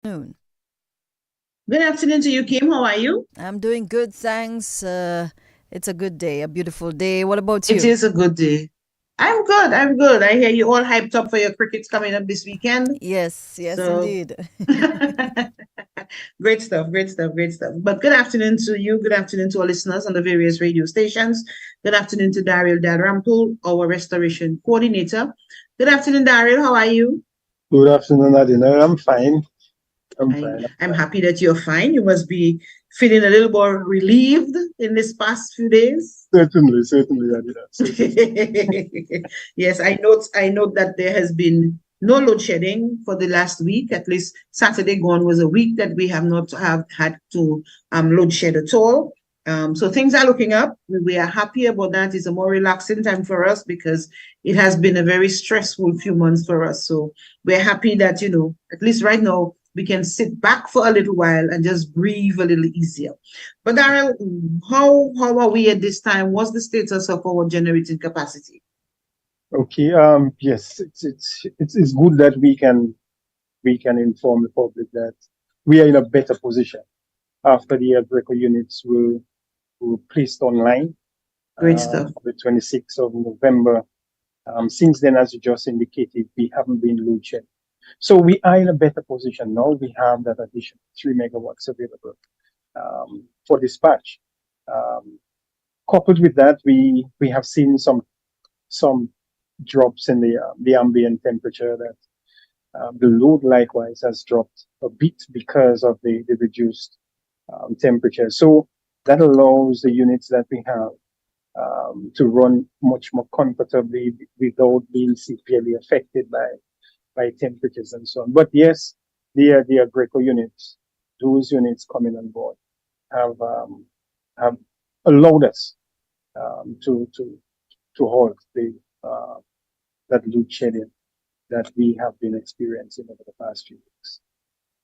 Noon. Good afternoon to you, Kim. How are you? I'm doing good, thanks. It's a good day, a beautiful day. What about It you? is a good day. I'm good. I'm good. I hear you all hyped up for your crickets coming up this weekend. Yes, yes, So indeed. great stuff, great stuff, great stuff. But good afternoon to you. Good afternoon to our listeners on the various radio stations. Good afternoon to Daryl Dalrymple, our restoration coordinator. Good afternoon, Daryl. How are you? Good afternoon, Adina. I'm fine. I'm I, fine. I'm I'm fine. happy that you're fine. You must be feeling a little more relieved in this past few days. Certainly, Adina. Certainly. Yes, I note that there has been no load shedding for the last week. At least Saturday gone was a week that we have not have had to load shed at all. So things are looking up. We are happy about that. It's a more relaxing time for us because it has been a very stressful few months for us. So we're happy that, at least right now, we can sit back for a little while and just breathe a little easier. But Daryl, how are we at this time? What's the status of our generating capacity? Okay. Yes, it's good that we can inform the public that we are in a better position after the Greco units were placed online Great stuff. on the 26th of November. Since then, as you just indicated, we haven't been load shed. So we are in a better position now. We have that additional 3 megawatts available for dispatch. Um, Coupled with that, we have seen some drops in the ambient temperature that the load likewise has dropped a bit because of the reduced temperature. So that allows the units that we have to run much more comfortably without being severely affected by temperatures and so on. But yes, the Greco units, those units coming on board have allowed us to halt uh, that load shedding that we have been experiencing over the past few weeks.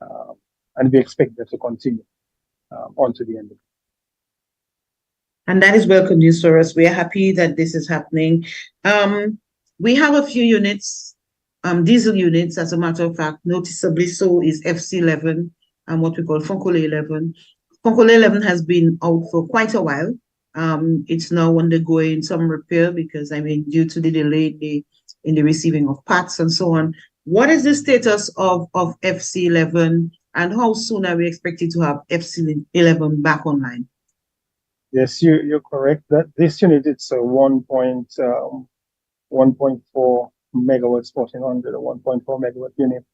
Um, and we expect that to continue on to the end of And that is welcome news for us. We are happy that this is happening. Um, we have a few units, diesel units, as a matter of fact, noticeably so is FC11 and what we call Foncole 11. Foncole 11 has been out for quite a while. It's now undergoing some repair because, due to the delay in the receiving of parts and so on. What is the status of FC11 and how soon are we expected to have FC11 back online? Yes, you're correct. That this unit it's a 1.4 megawatts, 1400 or 1.4 megawatt unit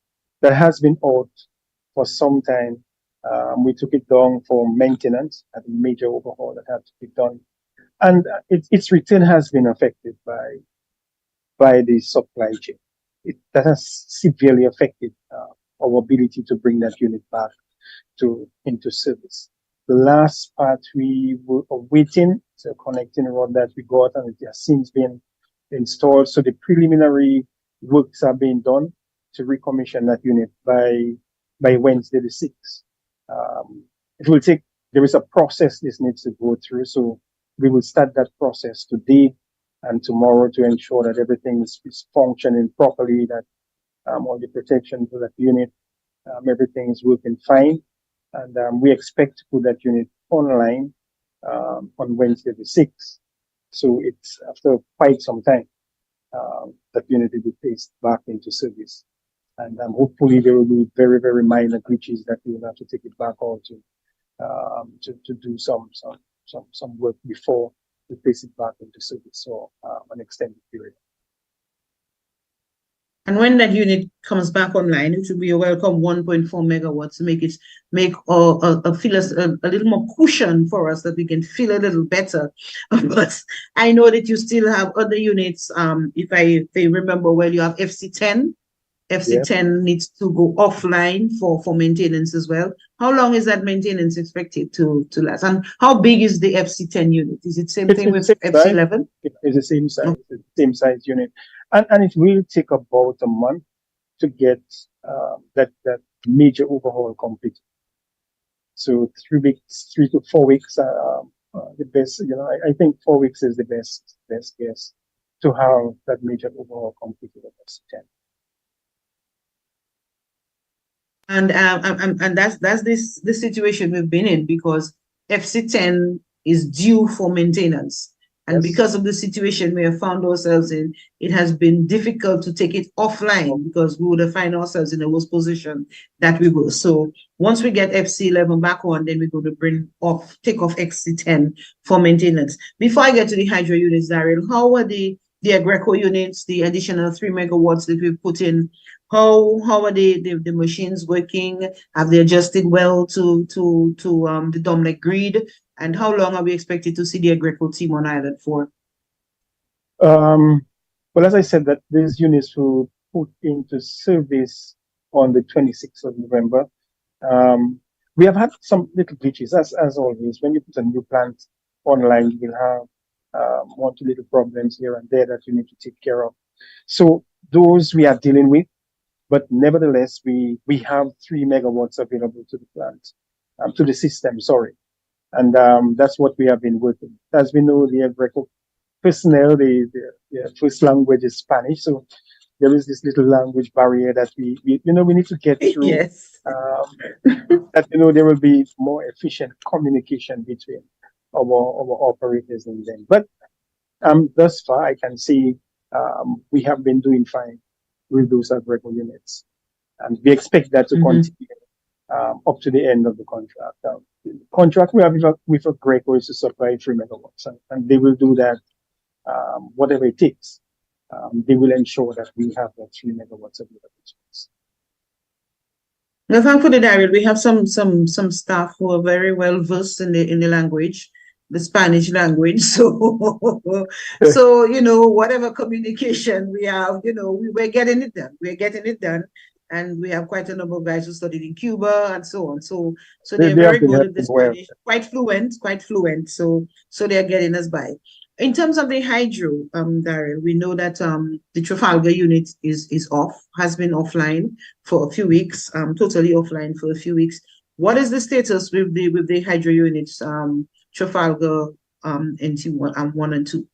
that has been out for some time. We took it down for maintenance, had a major overhaul that had to be done, and its return has been affected by the supply chain. That has severely affected our ability to bring that unit back to into service. The last part we were waiting, the connecting rod that we got, and it has since been installed. So the preliminary works are being done to recommission that unit by Wednesday the 6th. It will take, there is a process this needs to go through. So we will start that process today and tomorrow to ensure that everything is functioning properly, that all the protection for that unit, everything is working fine. And we expect to put that unit online on Wednesday the 6th. So it's after quite some time that unit will be placed back into service. And hopefully there will be very, very minor glitches that we will have to take it back out to do some work before we place it back into service. So an extended period. And when that unit comes back online, it will be a welcome 1.4 megawatts to make feel a little more cushion for us that we can feel a little better. But I know that you still have other units. If I remember well, you have FC10. Yeah. FC10 needs to go offline for maintenance as well. How long is that maintenance expected to last? And how big is the FC10 unit? Is it same thing It's the with same size. FC11? It's the same size. It's the same size unit, and it will take about a month to get that major overhaul complete. So 3 weeks, 3 to 4 weeks, the best. I think 4 weeks is the best guess to have that major overhaul completed at S10. And that's the situation we've been in, because FC10 is due for maintenance. And Yes. because of the situation we have found ourselves in, it has been difficult to take it offline, because we would have find ourselves in the worst position that we were. So once we get FC11 back on, then we're going to take off FC10 for maintenance. Before I get to the hydro units, Daryl, how are the Agreco units, the additional 3 megawatts that we've put in? How are the machines working? Have they adjusted well to the Domlec grid? And how long are we expected to see the Agreco team on island for? Well, as I said, that these units will put into service on the 26th of November. We have had some little glitches, as always. When you put a new plant online, you'll have one, two little problems here and there that you need to take care of. So those we are dealing with, but nevertheless, we have 3 megawatts available to the plant, to the system, sorry. And that's what we have been working. As we know, the Agreco personnel, their first language is Spanish. So there is this little language barrier that we need to get through. Yes. That, there will be more efficient communication between our operators and them. But thus far, I can see we have been doing fine with those Agreco units. And we expect that to continue up to the end of the contract. The contract we have with Agreco is to supply 3 megawatts, and they will do that whatever it takes. They will ensure that we have that 3 megawatts available to us. Now, thankfully, Daryl, we have some staff who are very well versed in the language, the Spanish language. So whatever communication we have, we're getting it done. We're getting it done. And we have quite a number of guys who studied in Cuba and so on. So they're very good at the Spanish, quite fluent. So they're getting us by. In terms of the hydro, Daryl, we know that the Trafalgar unit is off, has been offline for a few weeks, totally offline for a few weeks. What is the status with the hydro units, Trafalgar, NT1 1 and 2?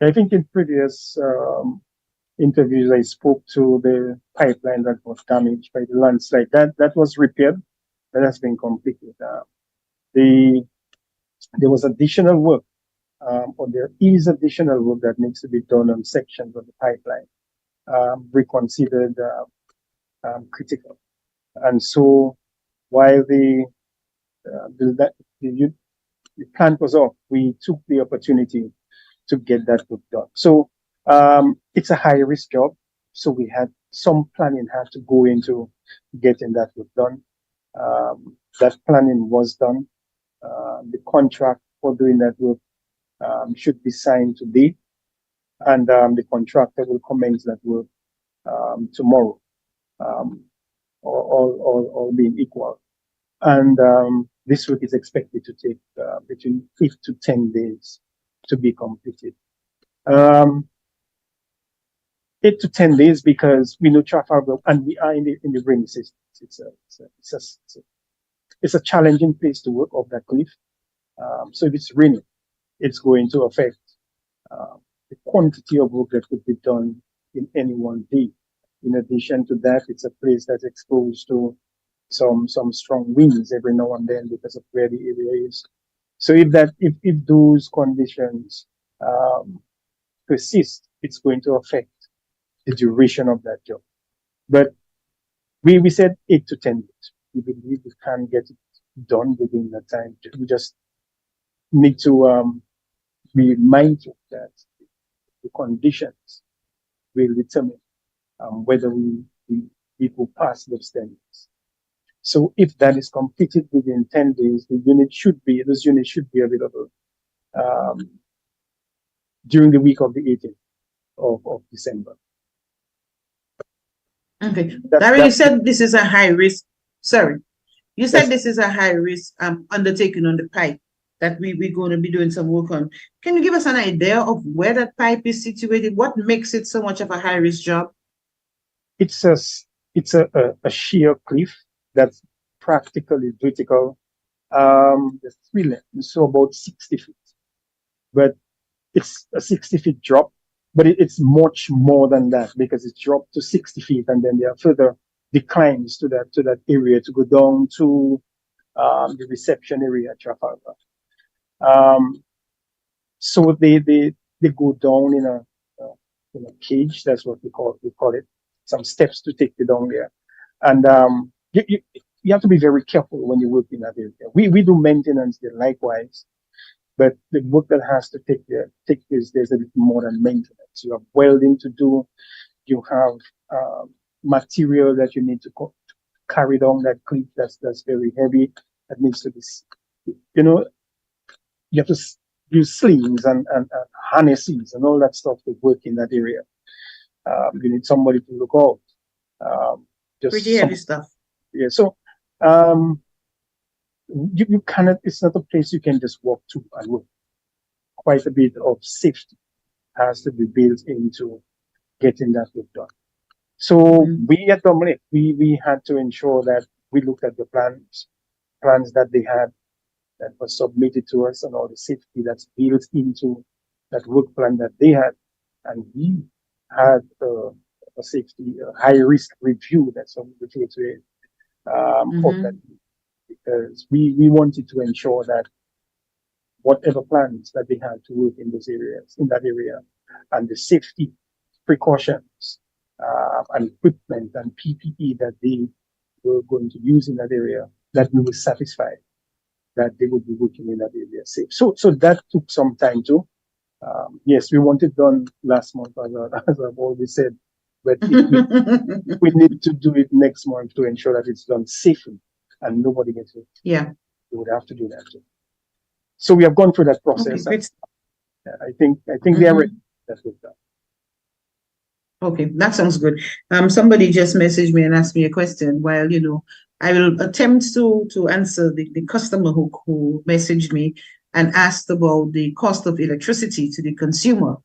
I think in previous interviews, I spoke to the pipeline that was damaged by the landslide. That was repaired. That has been completed. There was additional work, or there is additional work that needs to be done on sections of the pipeline, reconsidered critical. And so, while the plant was off, we took the opportunity to get that work done. So it's a high risk job. So we had some planning had to go into getting that work done. That planning was done. The contract for doing that work should be signed today, and the contractor will commence that work tomorrow, all being equal. And this work is expected to take between 8 to 10 days to be completed. 8 to 10 days, because we know Trafalgar, and we are in the rainy season. It's a challenging place to work off that cliff. So if it's raining, it's going to affect the quantity of work that could be done in any one day. In addition to that, it's a place that's exposed to some strong winds every now and then because of where the area is. So if those conditions persist, it's going to affect the duration of that job. But we said 8 to 10 days. We believe we can get it done within that time. We just need to be mindful that the conditions will determine whether we will pass those 10 days. So if that is completed within 10 days, those units should be available during the week of the 18th of December. Okay. Larry, you said this is a high risk. Sorry. You said this is a high risk undertaking on the pipe that we're going to be doing some work on. Can you give us an idea of where that pipe is situated? What makes it so much of a high risk job? It's a sheer cliff that's practically vertical. There's 3 lanes, so about 60 feet. But it's a 60-feet drop, but it's much more than that, because it's dropped to 60 feet, and then there are further declines to that area to go down to the reception area at Trafalgar. So they go down in a cage. That's what we call it. Some steps to take you down there, and you have to be very careful when you work in that area. We do maintenance there likewise, but the work that has to take place, there's a little more than maintenance. You have welding to do. You have material that you need to carry down that cliff that's very heavy, that needs to be, you have to use slings and harnesses and all that stuff to work in that area. You need somebody to look out. Pretty heavy stuff. Yeah, so you cannot, it's not a place you can just walk to and work. Quite a bit of safety has to be built into getting that work done. So we at Domlec, we had to ensure that we looked at the plans that they had that was submitted to us and all the safety that's built into that work plan that they had. And we had a safety, high risk review, that's how we refer to it, of that, because we wanted to ensure that whatever plans that they had to work in that area, and the safety precautions and equipment and PPE that they were going to use in that area, that we were satisfied that they would be working in that area safe. So that took some time too. Yes, we want it done last month, as I've always said, but we need to do it next month to ensure that it's done safely and nobody gets hurt. Yeah, we would have to do that too. So we have gone through that process. Okay, I think they are ready. That's what done. Okay, that sounds good. Somebody just messaged me and asked me a question. While I will attempt to answer the customer who messaged me and asked about the cost of electricity to the consumer.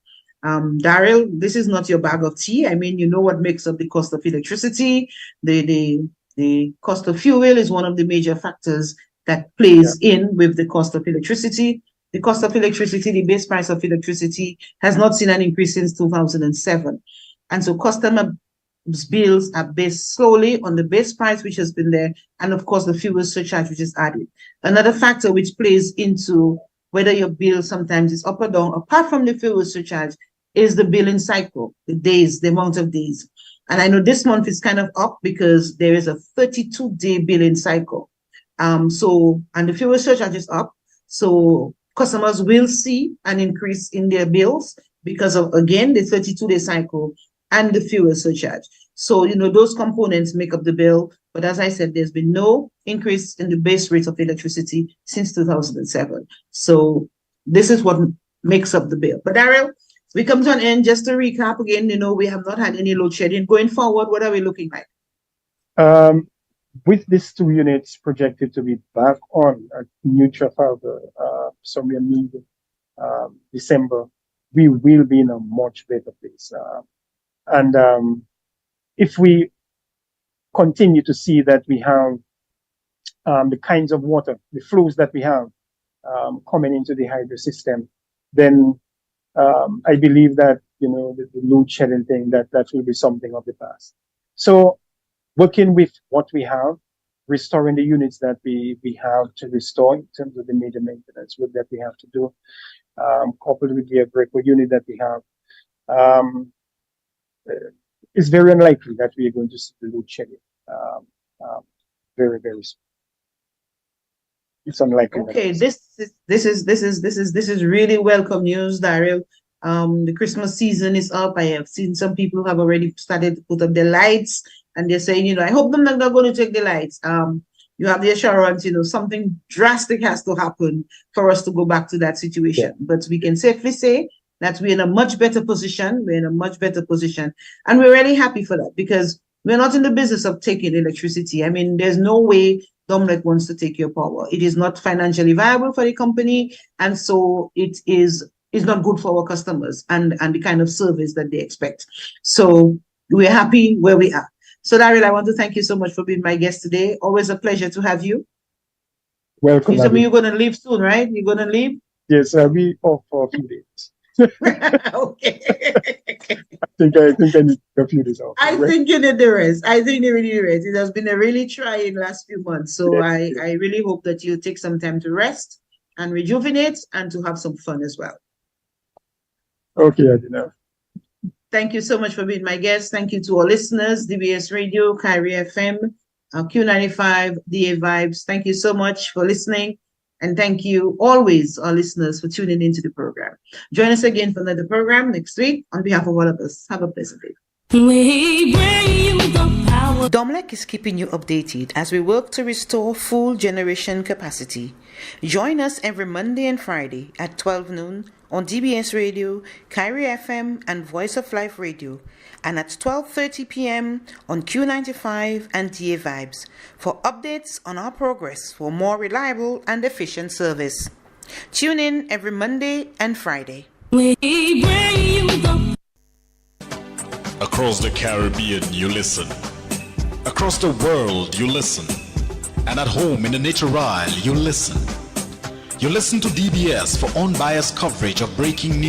Daryl, this is not your bag of tea. I mean, you know what makes up the cost of electricity. The cost of fuel is one of the major factors that plays in with the cost of electricity. The cost of electricity, the base price of electricity, has not seen an increase since 2007. And so customer bills are based solely on the base price, which has been there, and of course the fuel surcharge, which is added. Another factor which plays into whether your bill sometimes is up or down, apart from the fuel surcharge, is the billing cycle, the days, the amount of days. And I know this month is kind of up because there is a 32-day billing cycle. And the fuel surcharge is up. So customers will see an increase in their bills because of, again, the 32-day cycle and the fuel surcharge. So, those components make up the bill. But as I said, there's been no increase in the base rate of electricity since 2007. So this is what makes up the bill. But Daryl, we come to an end. Just to recap again, we have not had any load shedding. Going forward, what are we looking like? With these 2 units projected to be back on at New Trafalgar somewhere mid December, we will be in a much better place. And if we continue to see that we have the kinds of water, the flows that we have coming into the hydro system, then I believe that the load shedding thing that will be something of the past. So working with what we have, restoring the units that we have to restore in terms of the major maintenance work that we have to do, coupled with the breakaway unit that we have, it's very unlikely that we are going to see the load shedding very, very soon. It's unlikely. Okay, this is really welcome news, Daryl. The Christmas season is up. I have seen some people have already started to put up their lights, and they're saying, I hope they're not going to take the lights. You have the assurance, something drastic has to happen for us to go back to that situation. Yeah. But we can safely say that we're in a much better position. We're in a much better position. And we're really happy for that because we're not in the business of taking electricity. I mean, there's no way Domlec wants to take your power. It is not financially viable for the company. And so it is not good for our customers and the kind of service that they expect. So we're happy where we are. So Daryl, I want to thank you so much for being my guest today. Always a pleasure to have you. Welcome. You told me you're going to leave soon, right? You're going to leave? Yes, I'll be off for a few days. Okay. I think I need to figure this out. I think you need the rest. I think you really need the rest. It has been a really trying last few months. So Yes, I really hope that you take some time to rest and rejuvenate and to have some fun as well. okay, Adina. Thank you so much for being my guest. Thank you to our listeners, DBS Radio, Kyrie FM, Q95, DA Vibes. Thank you so much for listening. And thank you always, our listeners, for tuning into the program. Join us again for another program next week. On behalf of all of us, have a pleasant day. We bring you the power. Domlec is keeping you updated as we work to restore full generation capacity. Join us every Monday and Friday at 12 noon on DBS Radio, Kyrie FM, and Voice of Life Radio, and at 12:30 p.m. on Q95 and DA Vibes for updates on our progress for more reliable and efficient service. Tune in every Monday and Friday. We bring you the Across the Caribbean, you listen. Across the world, you listen. And at home in the nature isle, you listen. You listen to DBS for unbiased coverage of breaking news.